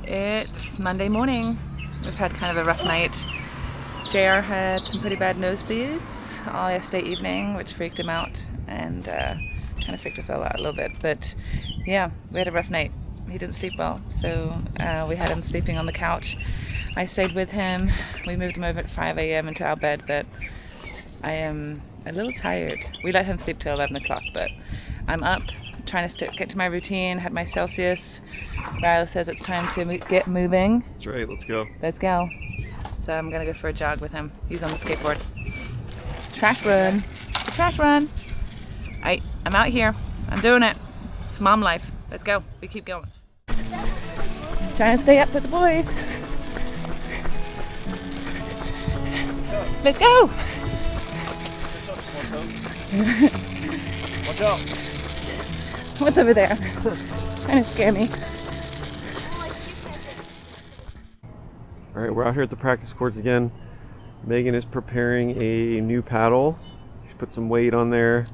It's Monday morning. We've had kind of a rough night. JR had some pretty bad nosebleeds all yesterday evening, which freaked him out and kind of freaked us all out a little bit. But yeah, we had a rough night. He didn't sleep well, so we had him sleeping on the couch. I stayed with him. We moved him over at 5 a.m. into our bed, but I am a little tired. We let him sleep till 11 o'clock, but I'm up, trying to get to my routine, had my Celsius. Riley says it's time to get moving. That's right, let's go. Let's go. So I'm gonna go for a jog with him. He's on the skateboard. Track run. Track run. I'm out here. I'm doing it. It's mom life. Let's go. We keep going. Trying to stay up with the boys. Let's go. Watch out. What's over there? Trying to scare me. All right, we're out here at the practice courts again. Megan is preparing a new paddle. She's put some weight on there.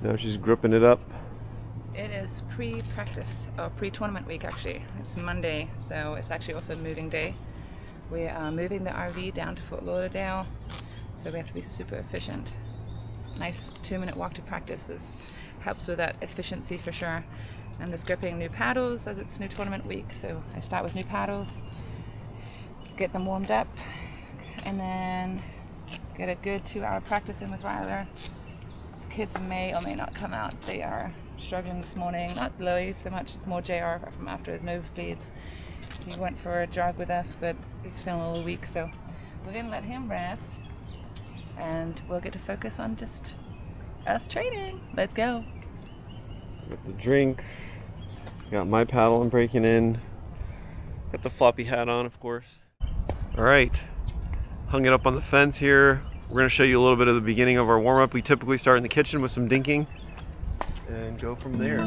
Now she's gripping it up. It is pre-practice, or pre-tournament week actually. It's Monday, so it's actually also a moving day. We are moving the RV down to Fort Lauderdale, so we have to be super efficient. Nice 2-minute walk to practice helps with that efficiency for sure. I'm just gripping new paddles as it's new tournament week, so I start with new paddles, get them warmed up, and then get a good 2-hour practice in with Ryler. The kids may or may not come out. They are struggling this morning. Not Lily so much, it's more JR from after his nosebleeds. He went for a jog with us, but he's feeling a little weak, so we're gonna let him rest and we'll get to focus on just us training. Let's go. Got the drinks, got my paddle I'm breaking in, got the floppy hat on, of course. All right, hung it up on the fence here. We're gonna show you a little bit of the beginning of our warm-up. We typically start in the kitchen with some dinking and go from there.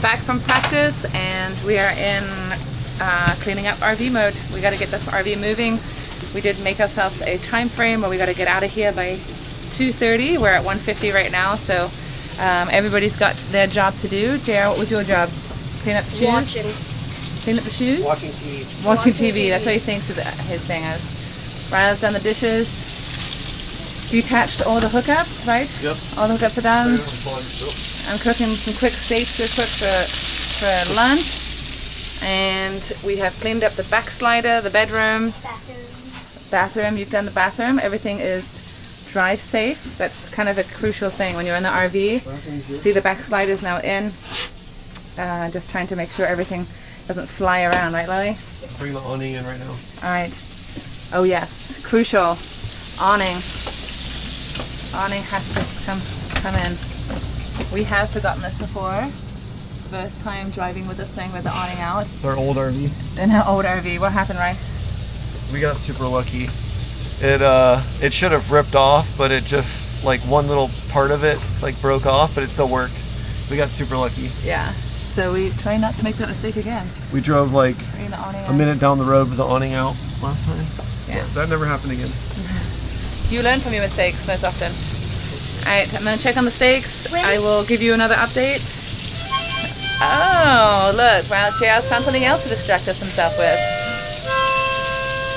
Back from practice and we are in cleaning up RV mode. We got to get this RV moving. We did make ourselves a time frame where we got to get out of here by 2:30. We're at 1:50 right now, so everybody's got their job to do. JR, what was your job? Clean up the shoes? Watching. Clean up the shoes? Watching TV. Watching TV, that's what he thinks his thing is. Riley's done the dishes. Detached all the hookups, right? Yep. All the hookups are done. I'm cooking some quick steaks to cook for lunch. And we have cleaned up the backslider, the bedroom. Bathroom, you've done the bathroom. Everything is drive safe. That's kind of a crucial thing when you're in the RV. See, the backslider is now in. Just trying to make sure everything doesn't fly around, right, Lily? Bring the awning in right now. All right. Oh yes, crucial. Awning. Awning has to come in. We have forgotten this before. First time driving with this thing with the awning out. It's our old RV. In our old RV. What happened, Ryan? We got super lucky. It should have ripped off, but it just, like, one little part of it like broke off, but it still worked. We got super lucky. Yeah. so we try not to make that mistake again. We drove like Bring the awning a out. minute down the road with the awning out last time. Yeah. That never happened again. You learn from your mistakes most often. Alright, I'm gonna check on the steaks. I will give you another update. Oh, look, well, JR's found something else to distract us himself with.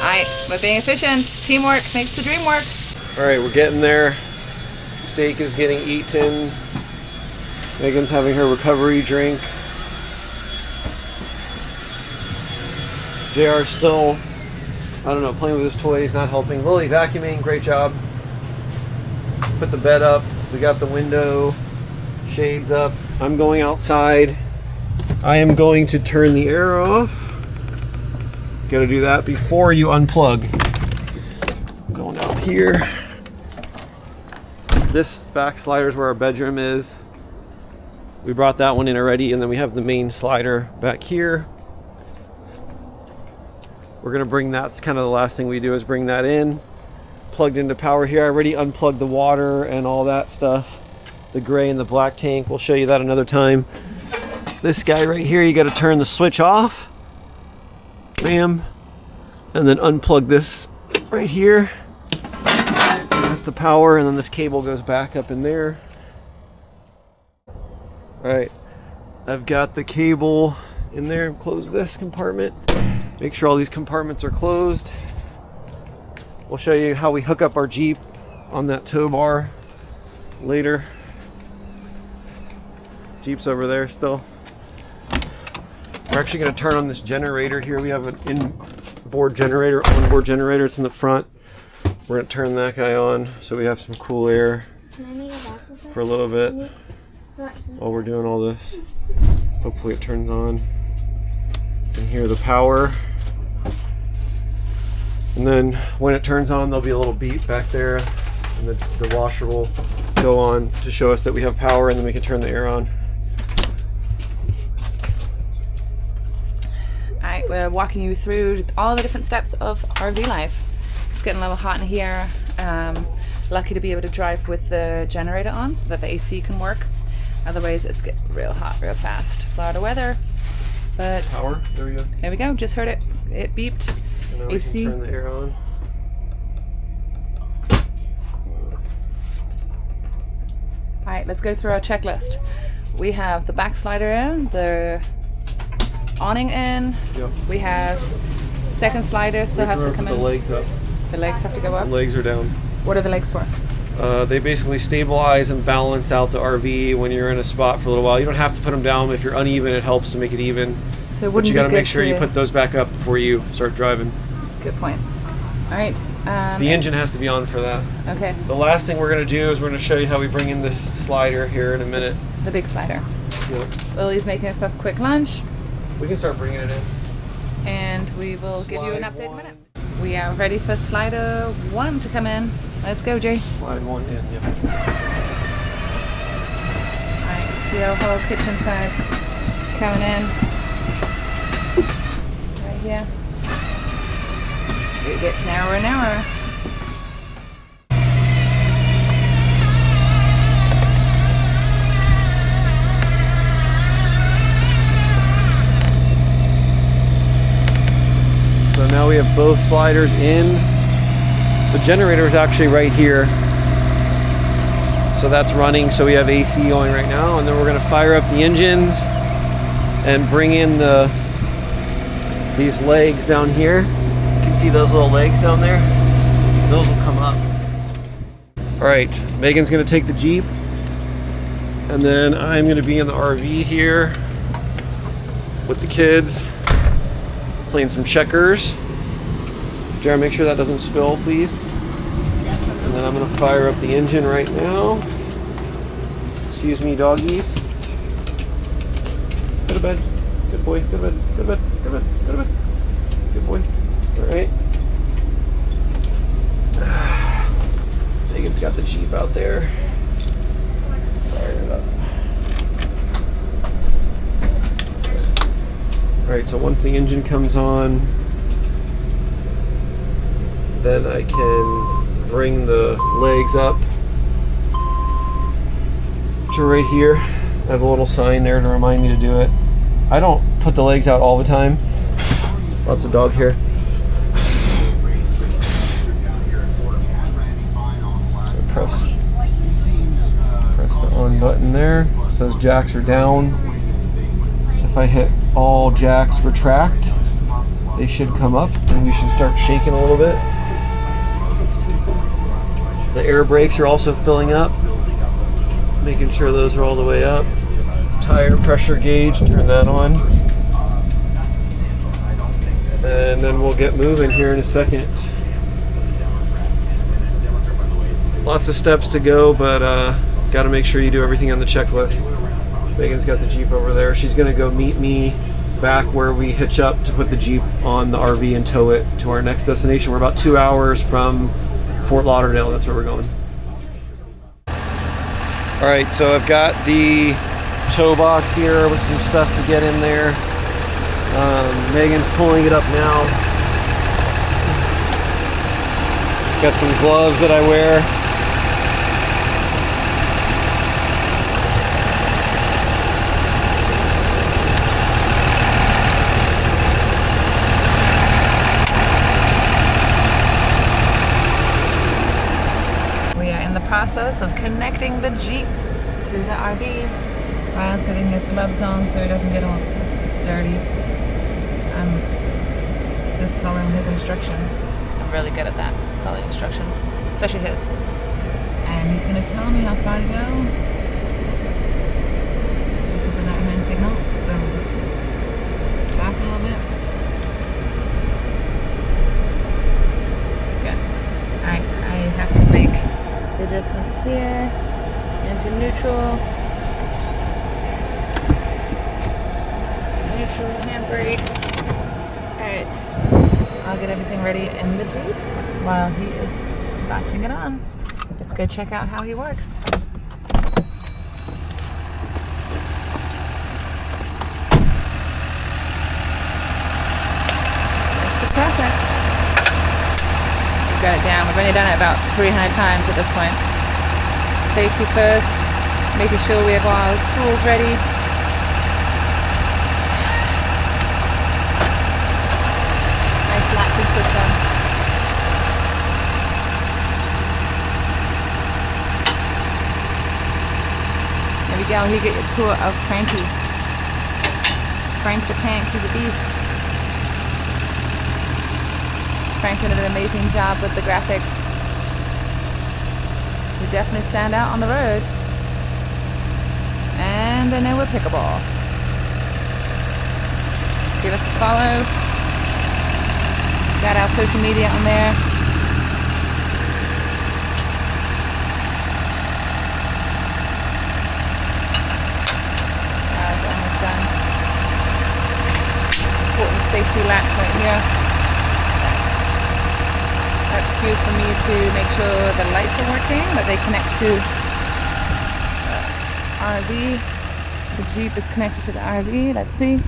Alright, we're being efficient. Teamwork makes the dream work. Alright, we're getting there. Steak is getting eaten. Megan's having her recovery drink. JR's still, I don't know, playing with his toys, not helping. Lily vacuuming, great job. Put the bed up. We got the window shades up. I'm going outside. I am going to turn the air off. Got to do that before you unplug. I'm going out here. This back slider is where our bedroom is. We brought that one in already, and then we have the main slider back here. We're gonna bring, that's kind of the last thing we do, is bring that in. Plugged into power here. I already unplugged the water and all that stuff. The gray and the black tank. We'll show you that another time. This guy right here, you gotta turn the switch off. Bam. And then unplug this right here. That's the power, and then this cable goes back up in there. Alright, I've got the cable in there. Close this compartment. Make sure all these compartments are closed. We'll show you how we hook up our Jeep on that tow bar later. Jeep's over there still. We're actually going to turn on this generator here. We have an onboard generator. It's in the front. We're going to turn that guy on so we have some cool air for a little bit while we're doing all this. Hopefully it turns on. You can hear the power. And then when it turns on, there'll be a little beep back there, and the washer will go on to show us that we have power, and then we can turn the air on. Alright, we're walking you through all the different steps of RV life. It's getting a little hot in here. Lucky to be able to drive with the generator on so that the AC can work. Otherwise, it's getting real hot real fast. Florida weather. But Power, there we go. There we go, just heard it. It beeped. So now AC. we can turn the air on. Alright, let's go through our checklist. We have the back slider in, the awning in. Yep. We have second slider still has to come the in. legs up. The legs have to go up. The legs are down. What are the legs for? They basically stabilize and balance out the RV when you're in a spot for a little while. You don't have to put them down. If you're uneven, it helps to make it even. So but you got to make sure to... you put those back up before you start driving. Good point. All right. The engine has to be on for that. Okay. The last thing we're going to do is we're going to show you how we bring in this slider here in a minute. The big slider. Yep. Lily's making us a quick lunch. We can start bringing it in. And we will give you an Slide update in a one. minute. We are ready for slider 1 to come in. Let's go, Jay. Slide one in, yep. Alright, see our whole kitchen side coming in. Right here. It gets narrower and narrower. So now we have both sliders in. The generator is actually right here. So that's running, so we have AC going right now, and then we're going to fire up the engines and bring in these legs down here. You can see those little legs down there. Those will come up. All right, Megan's going to take the Jeep, and then I'm going to be in the RV here with the kids, playing some checkers. Jared, make sure that doesn't spill, please. And then I'm going to fire up the engine right now. Excuse me, doggies. Go to bed. Good boy. Go to bed. Go to bed. Go to bed. Go to bed. Good boy. All right. Megan's got the Jeep out there. Fire it up. All right, so once the engine comes on, then I can bring the legs up to right here. I have a little sign there to remind me to do it. I don't put the legs out all the time. Lots of dog here. So press the on button there. It says jacks are down. If I hit all jacks retract, they should come up and we should start shaking a little bit. The air brakes are also filling up, making sure those are all the way up. Tire pressure gauge, turn that on. And then we'll get moving here in a second. Lots of steps to go, but got to make sure you do everything on the checklist. Megan's got the Jeep over there. She's going to go meet me back where we hitch up to put the Jeep on the RV and tow it to our next destination. We're about 2 hours from Fort Lauderdale. That's where we're going. All right, so I've got the tow box here with some stuff to get in there. Megan's pulling it up now. Got some gloves that I wear. We are in the process of connecting the Jeep to the RV. Ryle's putting his gloves on so he doesn't get all dirty. I'm just following his instructions. I'm really good at that, following instructions, especially his. And he's going to tell me how far to go. Looking for that hand signal. Boom. Back a little bit. Good. Alright, I have to make the adjustments here into neutral. Neutral handbrake. Alright, I'll get everything ready in the Jeep while he is latching it on. Let's go check out how he works. That's the process. We've got it down. We've only done it about 300 times at this point. Safety first, making sure we have all our tools ready. Latching system. There we go. You get your tour of Frankie. Frank the Tank. He's a beast. Frank did an amazing job with the graphics. We definitely stand out on the road. And I know we're Pickleball. Give us a follow. Got our social media on there. That's almost done. Important safety latch right here. That's cue for me to make sure the lights are working, that they connect to the RV. The Jeep is connected to the RV. Let's see.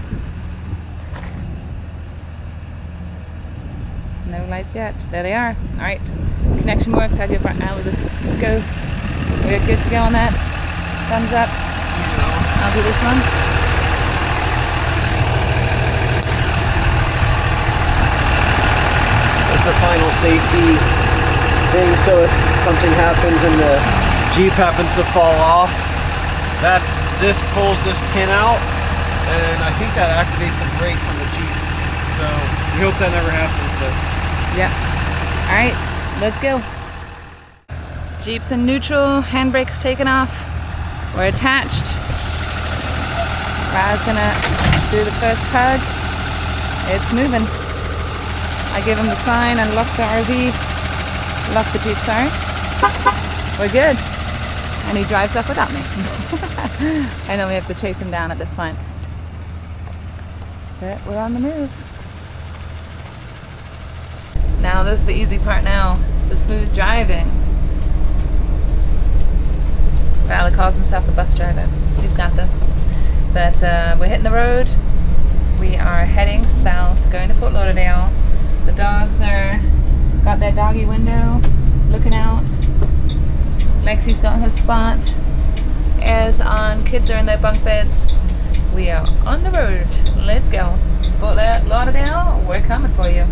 No lights yet. There they are. Alright. Connection worked. I'll give right now. We're good to go on that. Thumbs up. I'll do this one. That's the final safety thing. So if something happens and the Jeep happens to fall off, this pulls this pin out, and I think that activates the brakes on the Jeep. So we hope that never happens, but yeah. Alright, let's go. Jeep's in neutral, handbrake's taken off. We're attached. Ra's gonna do the first tug. It's moving. I give him the sign and lock the RV. Lock the Jeep, sorry. We're good. And he drives up without me. I know we have to chase him down at this point. But we're on the move. Now this is the easy part now. It's the smooth driving. Riley calls himself a bus driver. He's got this. But we're hitting the road. We are heading south, going to Fort Lauderdale. The dogs are got their doggy window, looking out. Lexi's got her spot. Air's on. Kids are in their bunk beds. We are on the road. Let's go. Fort Lauderdale, we're coming for you.